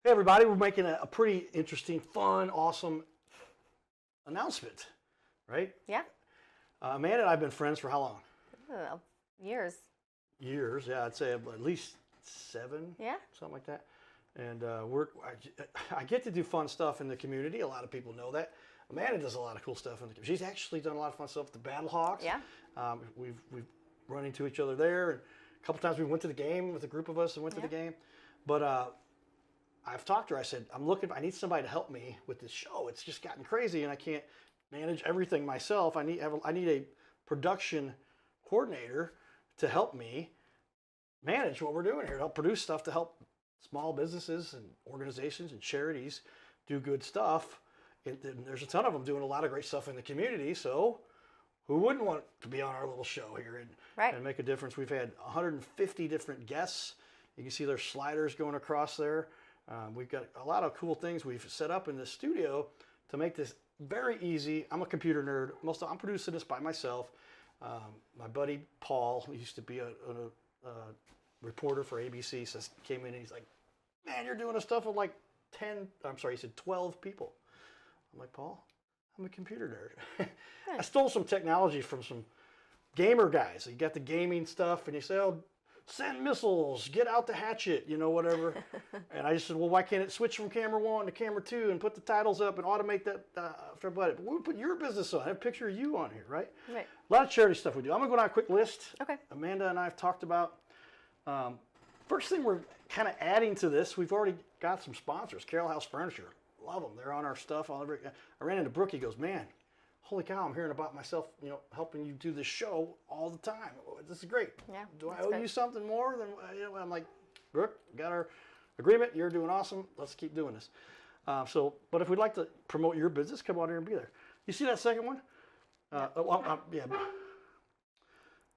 Hey, everybody, we're making a pretty interesting, fun, awesome announcement, right? Yeah. Amanda and I have been friends for how long? Years. Years, yeah, I'd say at least 7, Yeah. something like that. And I get to do fun stuff in the community. A lot of people know that. Amanda does a lot of cool stuff in the community. She's actually done a lot of fun stuff with the Battle Hawks. Yeah. We've run into each other there. And a couple times we went to the game with a group of us and went to the game. But I've talked to her. I said, I need somebody to help me with this show. It's just gotten crazy, and I can't manage everything myself. I need a production coordinator to help me manage what we're doing here, to help produce stuff to help small businesses and organizations and charities do good stuff. And there's a ton of them doing a lot of great stuff in the community. So who wouldn't want to be on our little show here and make a difference? We've had 150 different guests. You can see there's sliders going across there. We've got a lot of cool things we've set up in the studio to make this very easy. I'm a computer nerd. I'm producing this by myself. My buddy Paul, who used to be a reporter for ABC, came in and he's like, "Man, you're doing this stuff with like 12 people." I'm like, "Paul, I'm a computer nerd." I stole some technology from some gamer guys. You got the gaming stuff, and you say, "Oh, send missiles, get out the hatchet," whatever. And I just said, well, why can't it switch from camera 1 to camera 2 and put the titles up and automate that after but we'll put your business on. I have a picture of you on here, right? Right. A lot of charity stuff we do. I'm going to go down a quick list. Okay. Amanda and I have talked about. First thing we're kind of adding to this, we've already got some sponsors. Carroll House Furniture. Love them. They're on our stuff. I ran into Brooke. He goes, "Man, holy cow, I'm hearing about myself, helping you do this show all the time. This is great. Yeah. Do I owe you something more than, I'm like, Brooke, got our agreement. You're doing awesome. Let's keep doing this. But if we'd like to promote your business, come on here and be there. You see that second one? Yeah.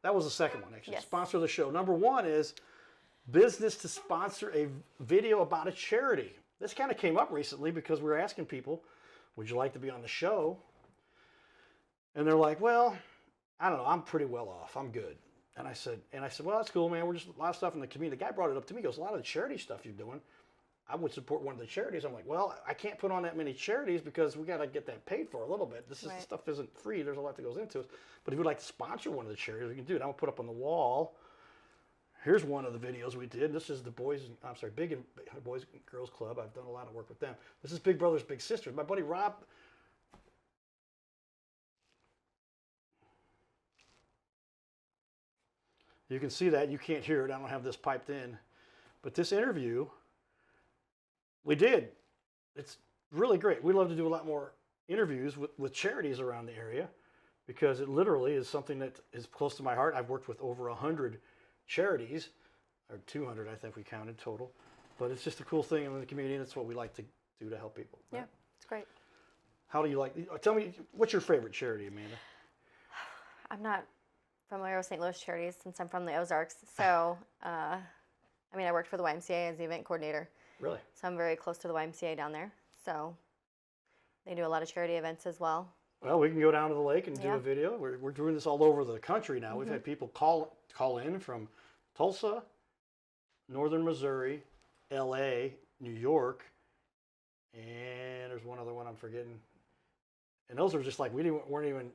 That was the second one, actually. Yes. Sponsor the show. Number 1 is business to sponsor a video about a charity. This kind of came up recently because we were asking people, would you like to be on the show? And they're like, well, I don't know. I'm pretty well off. I'm good. And I said, well, that's cool, man. We're just a lot of stuff in the community. The guy brought it up to me. He goes, a lot of the charity stuff you're doing, I would support one of the charities. I'm like, well, I can't put on that many charities because we got to get that paid for a little bit. This stuff isn't free. There's a lot that goes into it. But if you'd like to sponsor one of the charities, we can do it. I'm going to put up on the wall. Here's one of the videos we did. This is the Big and Boys and Girls Club. I've done a lot of work with them. This is Big Brothers Big Sisters. My buddy Rob. You can see that. You can't hear it. I don't have this piped in. But this interview, we did. It's really great. We love to do a lot more interviews with charities around the area because it literally is something that is close to my heart. I've worked with over 100 charities, or 200 I think we counted total. But it's just a cool thing in the community, and it's what we like to do to help people. Yeah, it's great. How do you like, tell me, what's your favorite charity, Amanda? I'm not familiar with St. Louis charities since I'm from the Ozarks. So, I worked for the YMCA as the event coordinator. Really? So I'm very close to the YMCA down there. So they do a lot of charity events as well. Well, we can go down to the lake and do a video. We're doing this all over the country now. We've had people call in from Tulsa, Northern Missouri, LA, New York, and there's one other one I'm forgetting. And those are just like, weren't even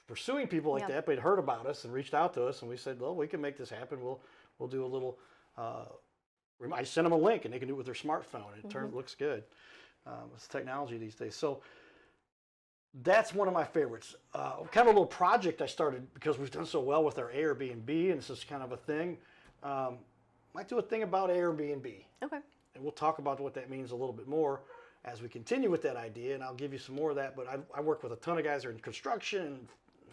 pursuing people like that, but they'd heard about us and reached out to us, and we said, well, we can make this happen. We'll do a little, I sent them a link, and they can do it with their smartphone. It looks good. It's technology these days. So that's one of my favorites. Kind of a little project I started because we've done so well with our Airbnb, and this is kind of a thing. Might do a thing about Airbnb. Okay. And we'll talk about what that means a little bit more as we continue with that idea, and I'll give you some more of that. But I work with a ton of guys that are in construction and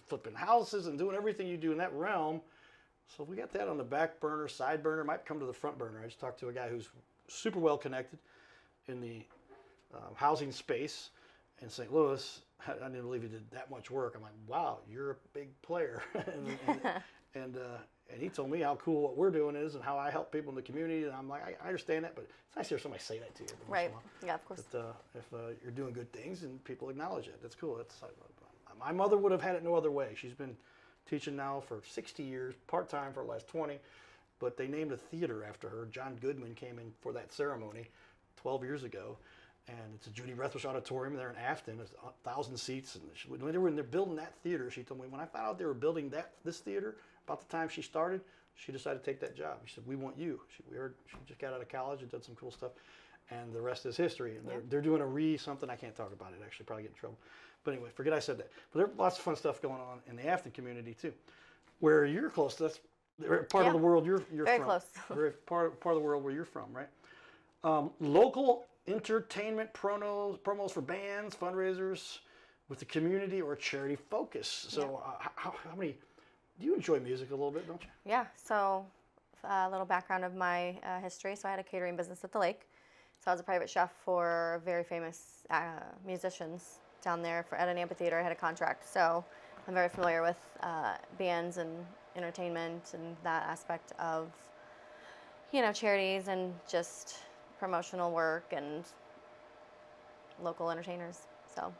flipping houses and doing everything you do in that realm. So we got that on the back burner, side burner, might come to the front burner. I just talked to a guy who's super well connected in the housing space in St. Louis. I didn't believe he did that much work. I'm like, wow, you're a big player. and he told me how cool what we're doing is and how I help people in the community. And I'm like, I understand that, but it's nice to hear somebody say that to you. Right. Yeah, of course. But if you're doing good things and people acknowledge it, that's cool. My mother would have had it no other way. She's been teaching now for 60 years, part-time for the last 20, but they named a theater after her. John Goodman came in for that ceremony 12 years ago. And it's a Judy Rethwish Auditorium there in Afton. It's 1,000 seats. And when they're building that theater, she told me, when I found out they were building this theater, about the time she started, she decided to take that job. She said, we want you. She just got out of college and did some cool stuff. And the rest is history. And they're doing something. I can't talk about it, actually, probably get in trouble. But anyway, forget I said that. But there's lots of fun stuff going on in the Afton community, too, where you're close to. That's part of the world you're very from. Close. Very part of the world where you're from, right? Local entertainment promos for bands, fundraisers with the community or charity focus. So how many, do you enjoy music a little bit, don't you? Yeah, so a little background of my history. So I had a catering business at the lake. So I was a private chef for very famous musicians down there at an amphitheater. I had a contract. So I'm very familiar with bands and entertainment and that aspect of, charities and just promotional work and local entertainers. So,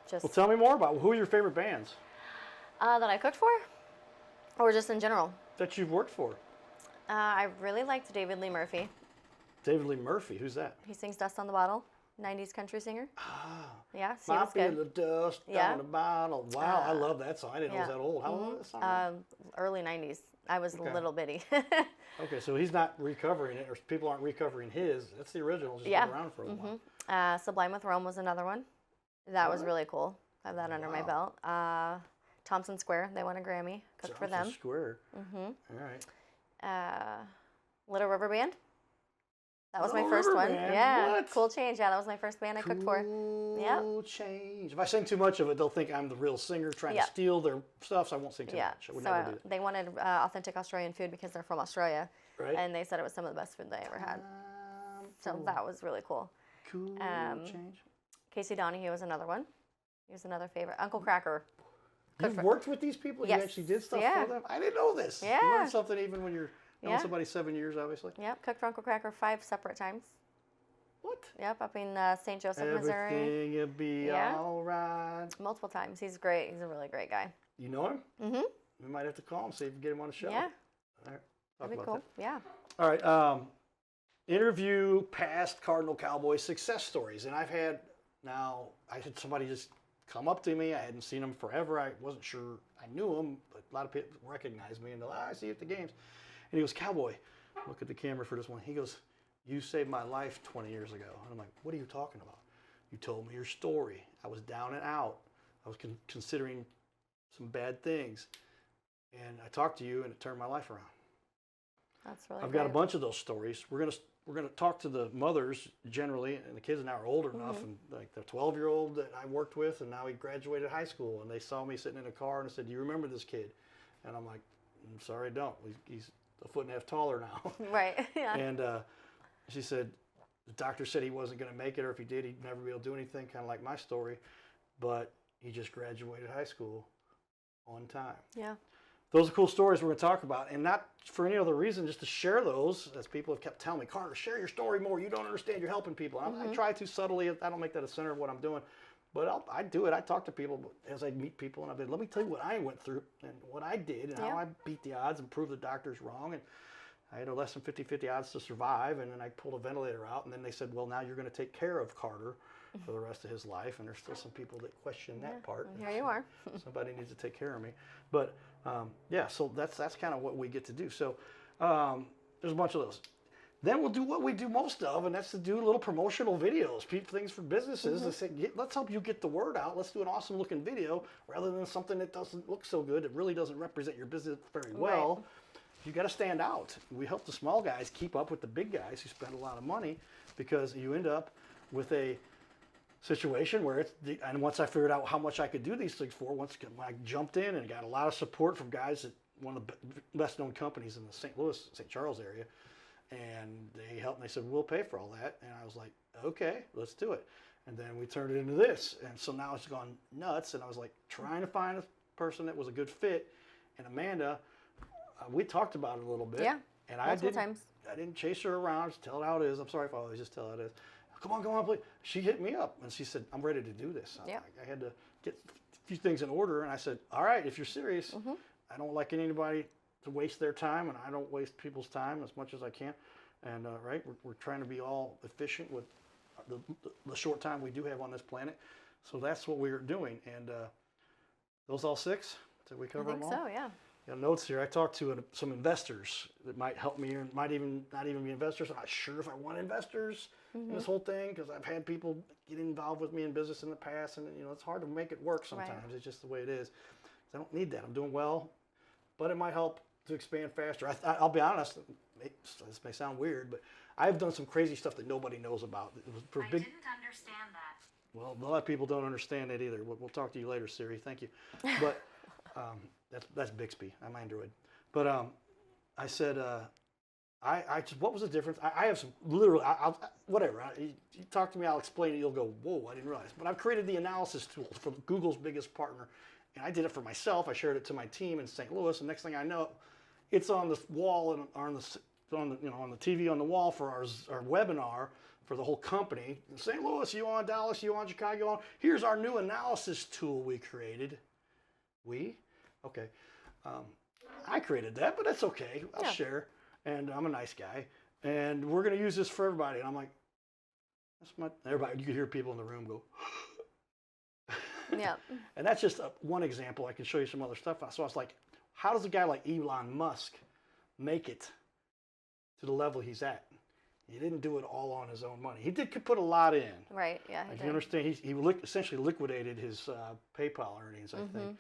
just. Well, tell me more about who are your favorite bands That I cooked for, or just in general? that you've worked for. I really liked David Lee Murphy. David Lee Murphy, who's that? He sings "Dust on the Bottle," 90s country singer. Ah, Yeah, so he was might be good. the dust on the bottle. Wow, I love that song. I didn't know it was yeah. that old. How old is that song? Early 90s. I was a little bitty. Okay, so he's not recovering it, or people aren't recovering his. That's the original. Just Yeah. been around for a while. Sublime with Rome was another one. That was really cool. I have that under my belt. Thompson Square, they won a Grammy. Cooked for them. Square. All right. Little River Band. That was my Little first River one. Band, Yeah. what? Cool Change. Yeah, that was my first band I cooked for. Yeah. Cool change. If I sing too much of it, they'll think I'm the real singer trying to steal their stuff, so I won't sing too much. I would never do that. They wanted authentic Australian food because they're from Australia. Right. And they said it was some of the best food they ever had. So that was really cool. Cool change. Casey Donahue was another one. He was another favorite. Uncle Cracker. You've worked with these people? Yes. You actually did stuff Yeah. for them? I didn't know this. Yeah. You learn something even when you're knowing Yeah. somebody 7 years, obviously. Yep, cooked for Uncle Cracker 5 separate times. What? Yep, up in St. Joseph, Missouri. Everything'll be all right. Multiple times. He's great. He's a really great guy. You know him? Mm-hmm. We might have to call him, see if we can get him on the show. Yeah. All right. Talk That'd be about cool. that. Yeah. All right. Interview past Cardinal Cowboys success stories. And I had somebody just come up to me. I hadn't seen him forever. I wasn't sure I knew him, but a lot of people recognized me and they're like, I see you at the games. And he goes, Cowboy, look at the camera for this one. He goes, you saved my life 20 years ago. And I'm like, what are you talking about? You told me your story. I was down and out. I was considering some bad things. And I talked to you and it turned my life around. That's really I've great. got a bunch of those stories. We're gonna talk to the mothers generally, and the kids now are older enough, and like the 12-year-old that I worked with, and now he graduated high school, and they saw me sitting in a car and said, "Do you remember this kid?" And I'm like, "I'm sorry, I don't. He's a foot and a half taller now." Right. Yeah. And she said, the doctor said he wasn't going to make it, or if he did, he'd never be able to do anything, kind of like my story. But he just graduated high school on time. Yeah. Those are cool stories we're going to talk about, and not for any other reason, just to share those, as people have kept telling me, Carter, share your story more. You don't understand. You're helping people. And I try to subtly. I don't make that a center of what I'm doing. But I do it. I talk to people as I meet people, and I say, let me tell you what I went through and what I did and how I beat the odds and proved the doctors wrong. And I had a less than 50-50 odds to survive, and then I pulled a ventilator out, and then they said, well, now you're going to take care of Carter for the rest of his life. And there's still some people that question that part. Here you are. Somebody needs to take care of me. But so that's kind of what we get to do. So there's a bunch of those. Then we'll do what we do most of, and that's to do little promotional videos, things for businesses. To say, let's help you get the word out. Let's do an awesome looking video rather than something that doesn't look so good. It really doesn't represent your business very well. Right. You got to stand out. We help the small guys keep up with the big guys who spend a lot of money, because you end up with a situation where and once I figured out how much I could do these things for, when I jumped in and got a lot of support from guys at one of the best known companies in the St. Louis, St. Charles area, and they helped and they said, we'll pay for all that. And I was like, okay, let's do it. And then we turned it into this. And so now it's gone nuts. And I was like trying to find a person that was a good fit. And Amanda, we talked about it a little bit. Yeah. And Multiple times. I didn't chase her around, just tell it how it is. I'm sorry if I always just tell it how it is. Come on, please. She hit me up and she said, I'm ready to do this. Yeah. I had to get a few things in order. And I said, all right, if you're serious, I don't like anybody to waste their time, and I don't waste people's time as much as I can. And right, we're trying to be all efficient with the short time we do have on this planet. So that's what we're doing. And those all six? Did we cover them all? I think so, yeah. Got notes here. I talked to some investors that might help me, or might even not even be investors. I'm not sure if I want investors in this whole thing, because I've had people get involved with me in business in the past, and it's hard to make it work sometimes. Right. It's just the way it is. I don't need that. I'm doing well, but it might help to expand faster. I'll be honest. This may sound weird, but I've done some crazy stuff that nobody knows about. I didn't understand that. Well, a lot of people don't understand that either. We'll talk to you later, Siri. Thank you. But that's Bixby. I'm Android. But I said, I just, what was the difference? I have some literally, whatever. You talk to me, I'll explain it. You'll go, whoa, I didn't realize. But I've created the analysis tool for Google's biggest partner, and I did it for myself. I shared it to my team in St. Louis, and next thing I know, it's on the wall and on the TV on the wall for our webinar for the whole company. In St. Louis, you on Dallas, you on Chicago, you on. Here's our new analysis tool we created. We? Okay. I created that, but that's okay. I'll share. And I'm a nice guy. And we're going to use this for everybody. And I'm like, everybody, you could hear people in the room go, yeah. And that's just one example. I can show you some other stuff. So I was like, how does a guy like Elon Musk make it to the level he's at? He didn't do it all on his own money. He did put a lot in. Right, yeah. If you understand, he essentially liquidated his PayPal earnings, I think.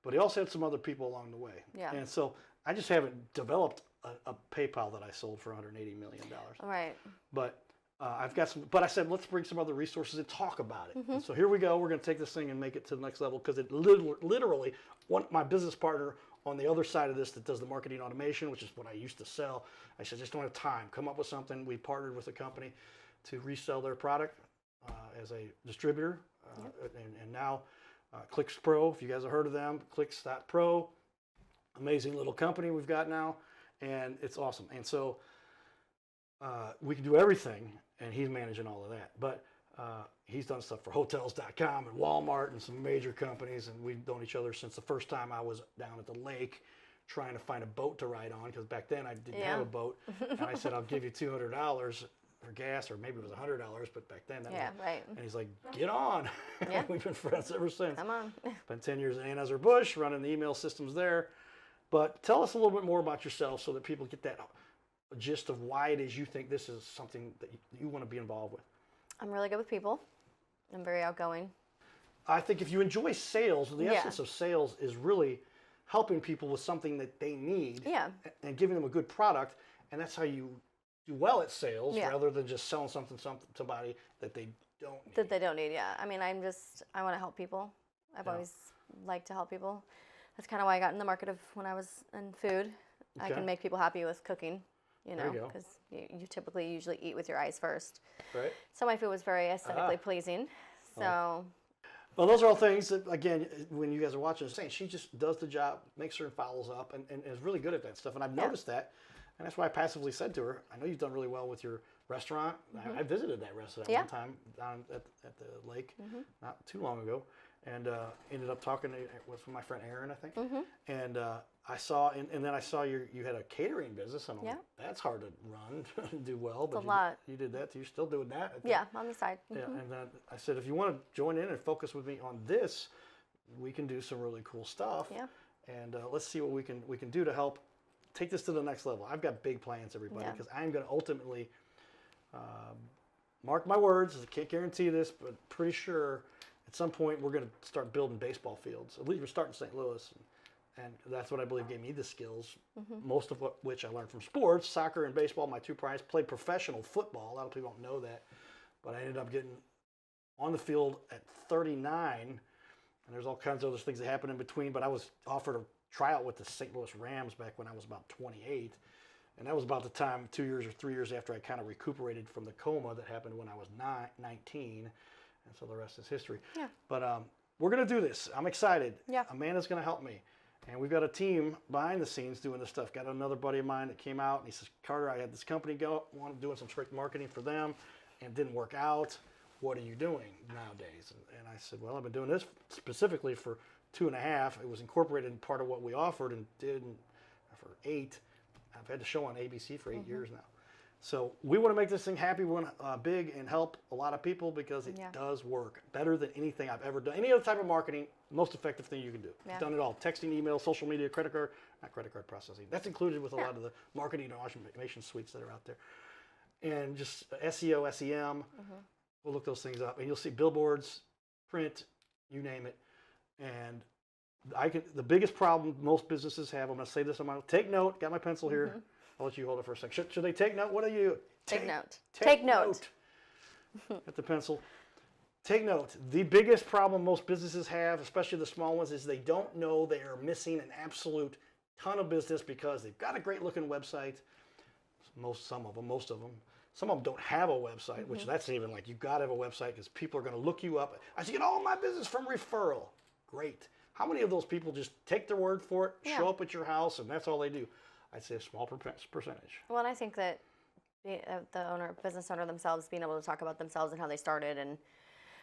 But he also had some other people along the way. Yeah. And so I just haven't developed a PayPal that I sold for $180 million. Right. But I've got some, but I said, let's bring some other resources and talk about it. And so here we go. We're going to take this thing and make it to the next level, because it literally, my business partner on the other side of this that does the marketing automation, which is what I used to sell, I said, just don't have time. Come up with something. We partnered with a company to resell their product as a distributor. And now Clicks Pro, if you guys have heard of them, Clicks.pro, amazing little company we've got now, and it's awesome. And so we can do everything, and he's managing all of that. But he's done stuff for Hotels.com and Walmart and some major companies, and we've known each other since the first time I was down at the lake trying to find a boat to ride on, because back then I didn't have a boat. And I said, I'll give you $200 for gas, or maybe it was $100, but back then that was, right. And he's like, get on. Yeah. We've been friends ever since. Come on. Spent 10 years at Anheuser-Busch running the email systems there. But tell us a little bit more about yourself so that people get that gist of why it is you think this is something that you want to be involved with. I'm really good with people. I'm very outgoing. I think if you enjoy sales, the essence of sales is really helping people with something that they need and giving them a good product. And that's how you do well at sales, rather than just selling something to somebody that they don't need. That they don't need, I mean, I want to help people. I've always liked to help people. That's kind of why I got in the market of when I was in food. I can make people happy with cooking, because you typically usually eat with your eyes first. Right. So my food was very aesthetically pleasing. So. Well, those are all things that, again, when you guys are watching, saying she just does the job, makes sure and follows up, and is really good at that stuff. And I've noticed that. And that's why I passively said to her, I know you've done really well with your restaurant. I visited that restaurant one time down at the lake not too long ago, and ended up talking with my friend Aaron, I think. And I saw, and then I saw you had a catering business. And that's hard to run and do well. But it's a lot. You did that. You're still doing that. Yeah, on the side. Yeah, and then I said, if you want to join in and focus with me on this, we can do some really cool stuff. Yeah. And let's see what we can do to help take this to the next level. I've got big plans, everybody, because I'm going to ultimately, mark my words, I can't guarantee this, but pretty sure at some point we're going to start building baseball fields. At least we're starting in St. Louis. And that's what I believe gave me the skills, most of which I learned from sports, soccer and baseball, my two priors. Played professional football. A lot of people don't know that. But I ended up getting on the field at 39. And there's all kinds of other things that happened in between. But I was offered a tryout with the St. Louis Rams back when I was about 28. And that was about the time, 2 years or 3 years after I kind of recuperated from the coma that happened when I was 19. And so the rest is history. Yeah. But we're going to do this. I'm excited. Yeah. Amanda's going to help me. And we've got a team behind the scenes doing this stuff. Got another buddy of mine that came out and he says, Carter, I had this company wanted doing some strict marketing for them and it didn't work out. What are you doing nowadays? And I said, well, I've been doing this specifically for 2.5. It was incorporated in part of what we offered and did. And or 8. I've had the show on ABC for 8 years now. So we want to make this thing happy. We want to big and help a lot of people because it does work better than anything I've ever done. Any other type of marketing, most effective thing you can do. I've done it all. Texting, email, social media, not credit card processing. That's included with a lot of the marketing and automation suites that are out there. And just SEO, SEM, we'll look those things up. And you'll see billboards, print, you name it. And the biggest problem most businesses have, I'm going to say this on my, take note, got my pencil here. I'll let you hold it for a second. Should they take note? What are you? Take note. Take note. At the pencil. Take note. The biggest problem most businesses have, especially the small ones, is they don't know they are missing an absolute ton of business because they've got a great looking website. Some of them. Some of them don't have a website, which that's even like, you've got to have a website because people are going to look you up. I should get all my business from referral. Great. How many of those people just take their word for it, show up at your house, and that's all they do? I'd say a small percentage. Well, and I think that the business owner themselves, being able to talk about themselves and how they started and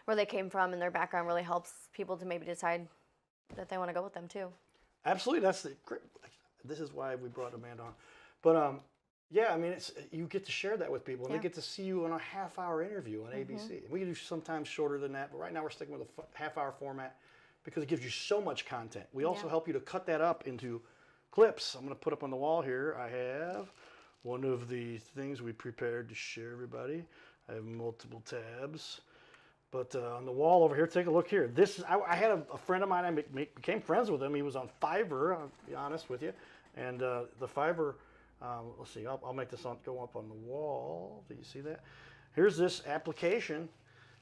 where they came from and their background really helps people to maybe decide that they want to go with them too. Absolutely. This is why we brought Amanda on. But yeah, I mean, you get to share that with people and they get to see you in a half-hour interview on ABC. We can do sometimes shorter than that, but right now we're sticking with a half-hour format because it gives you so much content. We also help you to cut that up into clips. I'm going to put up on the wall here. I have one of the things we prepared to share everybody. I have multiple tabs. But on the wall over here, take a look here. I had a friend of mine, I became friends with him. He was on Fiverr, I'll be honest with you. And the Fiverr, let's see, I'll make this go up on the wall. Do you see that? Here's this application.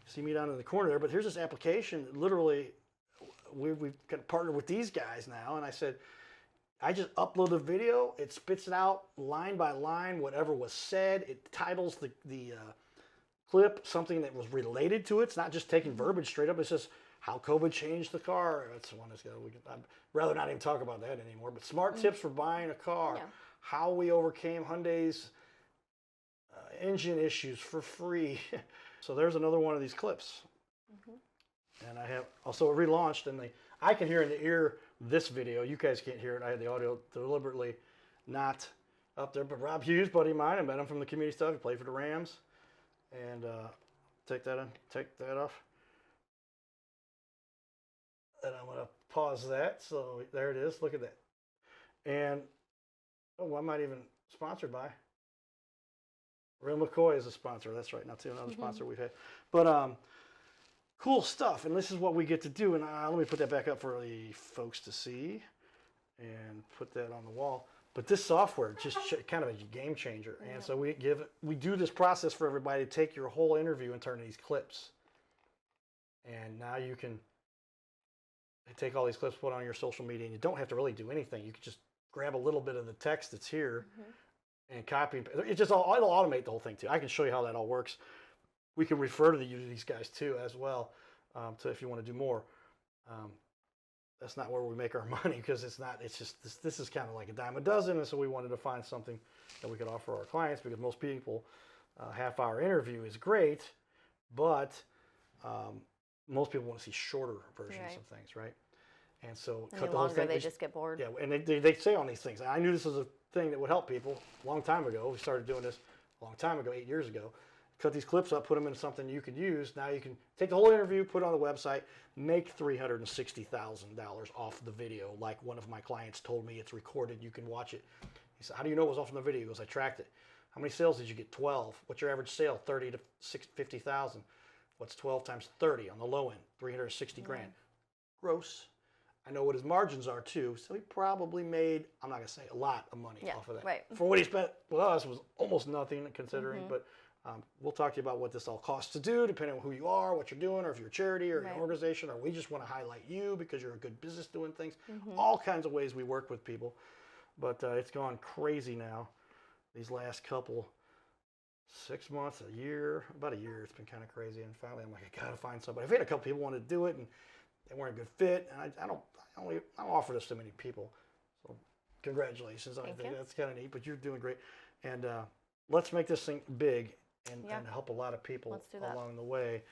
See me down in the corner there, but here's this application. Literally, we've got to partner with these guys now. And I said, I just upload a video, it spits it out line by line, whatever was said. It titles the clip something that was related to it. It's not just taking verbiage straight up. It says how COVID changed the car. That's one that's I'd rather not even talk about that anymore. But smart tips for buying a car. Yeah. How we overcame Hyundai's engine issues for free. So there's another one of these clips. And I have also relaunched, and I can hear in the ear this video. You guys can't hear it. I had the audio deliberately not up there. But Rob Hughes, buddy of mine, I met him from the community stuff. He played for the Rams. And take that off. And I'm going to pause that. So there it is. Look at that. And, I might even sponsored by. Real McCoy is a sponsor. That's right. Now, too, another sponsor we've had. But cool stuff. And this is what we get to do. And let me put that back up for the folks to see and put that on the wall. But this software just kind of a game changer. And so we do this process for everybody to take your whole interview and turn these clips. And now you can take all these clips, put on your social media, and you don't have to really do anything. You can just grab a little bit of the text that's here and copy. It'll automate the whole thing too. I can show you how that all works. We can refer to these guys too as well, if you want to do more. That's not where we make our money because it's just this is kind of like a dime a dozen, and so we wanted to find something that we could offer our clients because most people, half-hour interview is great, but most people want to see shorter versions of things, right? And so cut the whole thing. They just get bored. Yeah, and they say on these things. I knew this was a thing that would help people a long time ago. We started doing this a long time ago, 8 years ago. Cut these clips up, put them into something you could use. Now you can take the whole interview, put it on the website, make $360,000 off the video. Like one of my clients told me, it's recorded, you can watch it. He said, how do you know it was off in the video? He goes, I tracked it. How many sales did you get? 12. What's your average sale? 30 to 50,000. What's 12 times 30 on the low end? 360 grand. Gross. I know what his margins are too, so he probably made, I'm not going to say a lot of money off of that. Right. For what he spent with us was almost nothing considering, but we'll talk to you about what this all costs to do, depending on who you are, what you're doing, or if you're a charity or an organization, or we just want to highlight you because you're a good business doing things. All kinds of ways we work with people, but it's gone crazy now. These last couple, 6 months, a year, about a year, it's been kind of crazy. And finally, I'm like, I gotta find somebody. I've had a couple people want to do it, and they weren't a good fit. And I don't offer this to many people. So congratulations. I think that's kind of neat, but you're doing great. And let's make this thing big and help a lot of people along the way.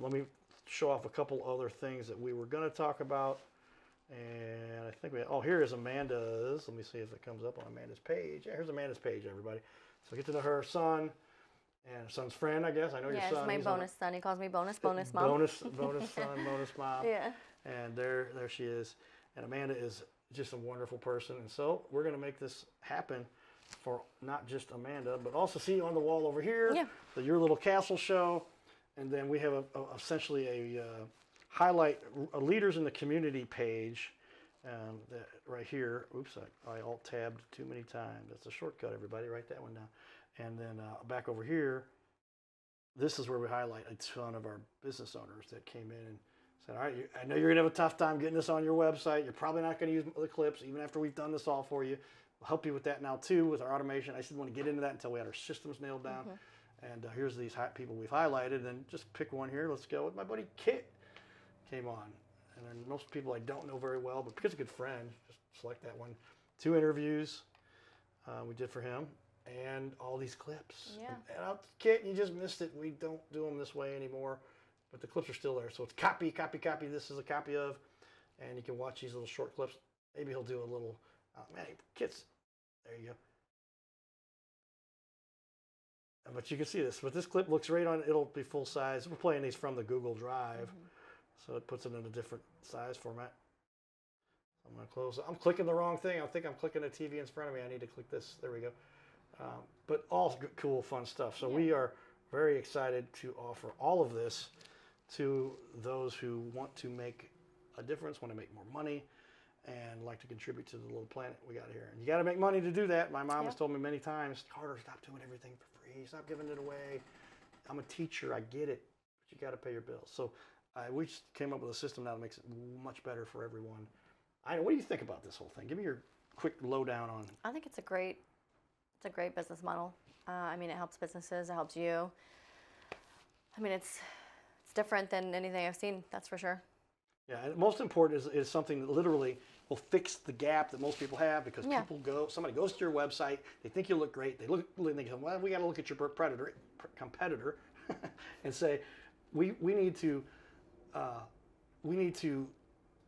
Let me show off a couple other things that we were going to talk about. And I think here is Amanda's. Let me see if it comes up on Amanda's page. Yeah, here's Amanda's page, everybody. So get to know her son and her son's friend, I guess. I know your son. Yeah, it's my bonus son. He calls me bonus mom. Bonus son, bonus mom. Yeah. And there she is. And Amanda is just a wonderful person. And so we're going to make this happen for not just Amanda, but also see on the wall over here, Your Little Castle show. And then we have essentially a highlight a leaders in the community page that right here. Oops, I alt-tabbed too many times. That's a shortcut, everybody. Write that one down. And then back over here, this is where we highlight a ton of our business owners that came in and said, all right, I know you're going to have a tough time getting this on your website. You're probably not going to use the clips, even after we've done this all for you. We'll help you with that now, too, with our automation. I just didn't want to get into that until we had our systems nailed down. And here's these people we've highlighted. And just pick one here. Let's go with my buddy Kit. Came on. And then most people I don't know very well, but because a good friend, just select that one. 2 interviews we did for him. And all these clips. Yeah. And Kit, you just missed it. We don't do them this way anymore. But the clips are still there. So it's copy. This is a copy of. And you can watch these little short clips. Maybe he'll do a little, Kit's. There you go. But you can see this. But this clip looks right on, it'll be full size. We're playing these from the Google Drive. So it puts it in a different size format. I'm going to close. I'm clicking the wrong thing. I think I'm clicking the TV in front of me. I need to click this. There we go. But all cool, fun stuff. So we are very excited to offer all of this to those who want to make a difference, want to make more money, and like to contribute to the little planet we got here. And you got to make money to do that. My mom has told me many times, Carter, stop doing everything for free. Stop giving it away. I'm a teacher. I get it. But you got to pay your bills. So we just came up with a system now that makes it much better for everyone. What do you think about this whole thing? Give me your quick lowdown on. I think it's a great business model. I mean, it helps businesses. It helps you. I mean, it's different than anything I've seen. That's for sure. Yeah, and most important is something that literally will fix the gap that most people have because somebody goes to your website, they think you look great, they go, well, we got to look at your competitor, and say, we need to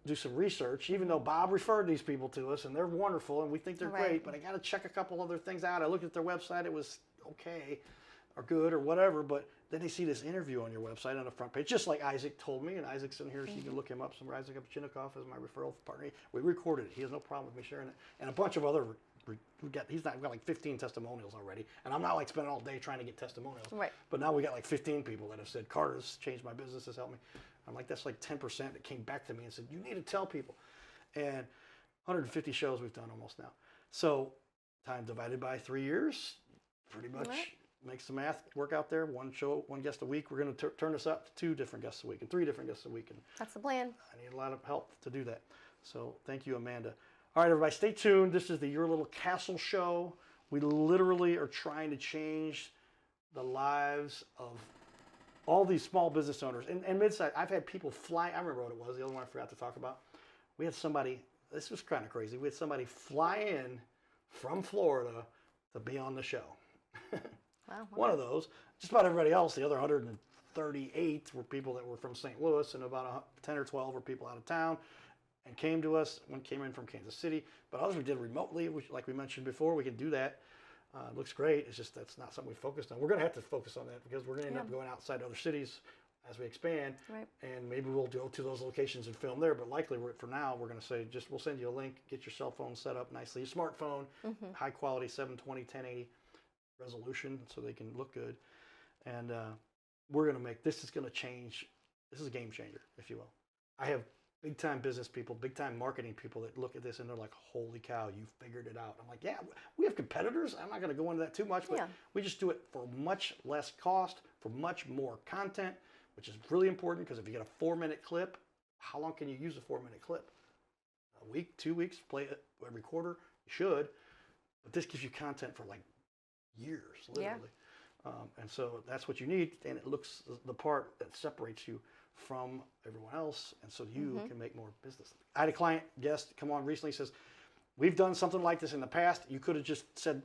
do some research, even though Bob referred these people to us and they're wonderful and we think they're great, but I got to check a couple other things out. I looked at their website, it was okay or good or whatever, but then they see this interview on your website on the front page, just like Isaac told me, and Isaac's in here, so you can look him up. Isaac Upchinikoff is my referral partner. We recorded it. He has no problem with me sharing it. And a bunch of other, we've got like 15 testimonials already, and I'm not like spending all day trying to get testimonials. Right. But now we got like 15 people that have said, Carter's changed my business, has helped me. I'm like, that's like 10% that came back to me and said, you need to tell people. And 150 shows we've done almost now. So time divided by 3 years, pretty much makes the math work out there. One show, one guest a week. We're going to turn this up to 2 different guests a week and 3 different guests a week. And that's the plan. I need a lot of help to do that. So thank you, Amanda. All right, everybody, stay tuned. This is the Your Little Castle show. We literally are trying to change the lives of all these small business owners and mid-size. I've had people fly. I remember what it was. The other one I forgot to talk about. We had somebody, this was kind of crazy. We had somebody fly in from Florida to be on the show. Wow. One of those. Just about everybody else, the other 138 were people that were from St. Louis, and about 10 or 12 were people out of town and came to us. One came in from Kansas City, but others we did remotely, which, like we mentioned before, we can do that. It looks great. It's just that's not something we focused on. We're going to have to focus on that because we're going to end up going outside other cities as we expand, and maybe we'll go to those locations and film there. But likely, for now, we're going to say we'll send you a link, get your cell phone set up nicely, your smartphone, high quality 720, 1080 resolution, so they can look good. And we're going to make this is going to change. This is a game changer, if you will. I have big time business people, big time marketing people that look at this and they're like, holy cow, you figured it out. I'm like, yeah, we have competitors. I'm not going to go into that too much, but we just do it for much less cost, for much more content, which is really important because if you get a 4-minute clip, how long can you use a 4-minute clip? A week, 2 weeks, play it every quarter? You should, but this gives you content for like years, literally. And so that's what you need, and it looks the part that separates you from everyone else, and so you can make more business. I had a client guest come on recently, says, we've done something like this in the past. You could have just said,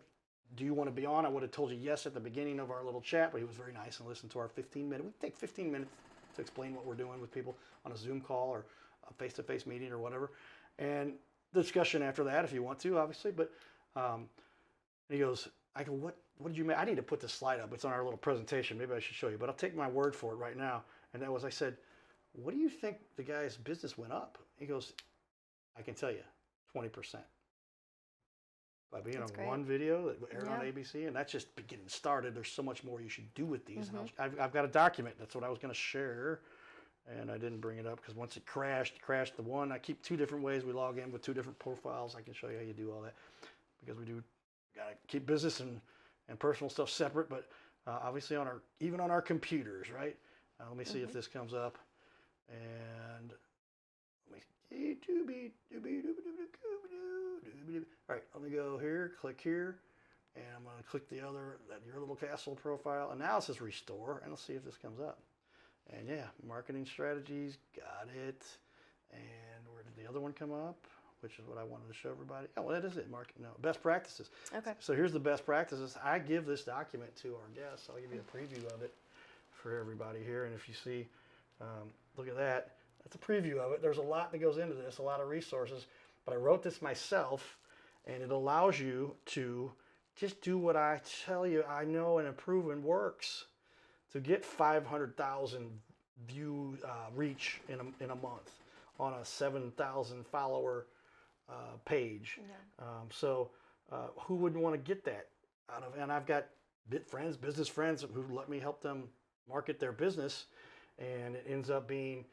do you want to be on? I would have told you yes at the beginning of our little chat, but he was very nice and listened to our 15-minute. We take 15 minutes to explain what we're doing with people on a Zoom call or a face-to-face meeting or whatever. And discussion after that if you want to, obviously. But he goes, I go, what did you make? I need to put this slide up. It's on our little presentation. Maybe I should show you, but I'll take my word for it right now. And that was, I said, what do you think the guy's business went up? He goes, I can tell you, 20%. By being That's on great. one video that aired on Yeah. ABC, and that's just getting started. There's so much more you should do with these. Mm-hmm. And I've got a document. That's what I was going to share, and I didn't bring it up because once it crashed the one. I keep 2 different ways we log in with 2 different profiles. I can show you how you do all that because we do got to keep business and personal stuff separate. But obviously even on our computers, right? Let me see if this comes up, and let me all right, let me go here, click here, and I'm going to click the other, your little castle profile, and now it says restore, and let's see if this comes up. And yeah, marketing strategies, got it. And where did the other one come up? Which is what I wanted to show everybody. Oh, well, that is it, best practices. Okay. So here's the best practices. I give this document to our guests. I'll give you a preview of it for everybody here. And if you see, look at that. That's a preview of it. There's a lot that goes into this, a lot of resources. But I wrote this myself, and it allows you to just do what I tell you I know and have proven works to get 500,000 view reach in a month on a 7,000 follower page. Yeah. So who wouldn't want to get that out of? And I've got business friends who let me help them market their business, and it ends up being,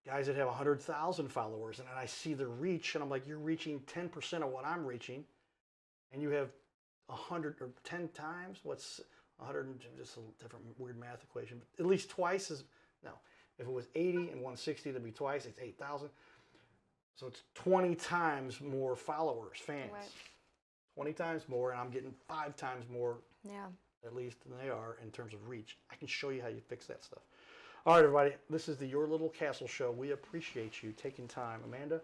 guys that have 100,000 followers, and I see the reach, and I'm like, you're reaching 10% of what I'm reaching, and you have 100 or 10 times what's 100, just a different weird math equation, but at least twice as, no, if it was 80 and 160, that'd be twice, it's 8,000. So it's 20 times more followers, fans. Right. 20 times more, and I'm getting 5 times more, Yeah. at least, than they are in terms of reach. I can show you how you fix that stuff. All right, everybody, this is the Your Little Castle Show. We appreciate you taking time. Amanda?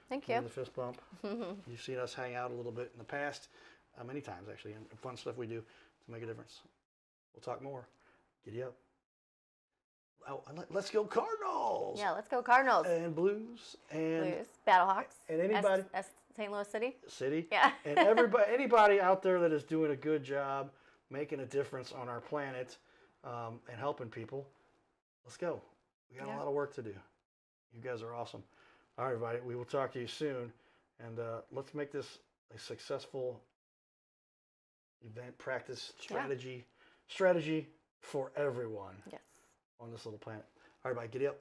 Thank give you. me the fist bump. You've seen us hang out a little bit in the past, many times actually, and fun stuff we do to make a difference. We'll talk more. Giddy up. Oh, and let's go Cardinals! Yeah, let's go Cardinals. And Blues. And Blues. Battlehawks. And anybody. St. Louis City. City. Yeah. And anybody out there that is doing a good job making a difference on our planet and helping people, let's go. We got a lot of work to do. You guys are awesome. All right, everybody. We will talk to you soon. And let's make this a successful event, practice, strategy for everyone Yes. on this little planet. All right, everybody. Giddy up.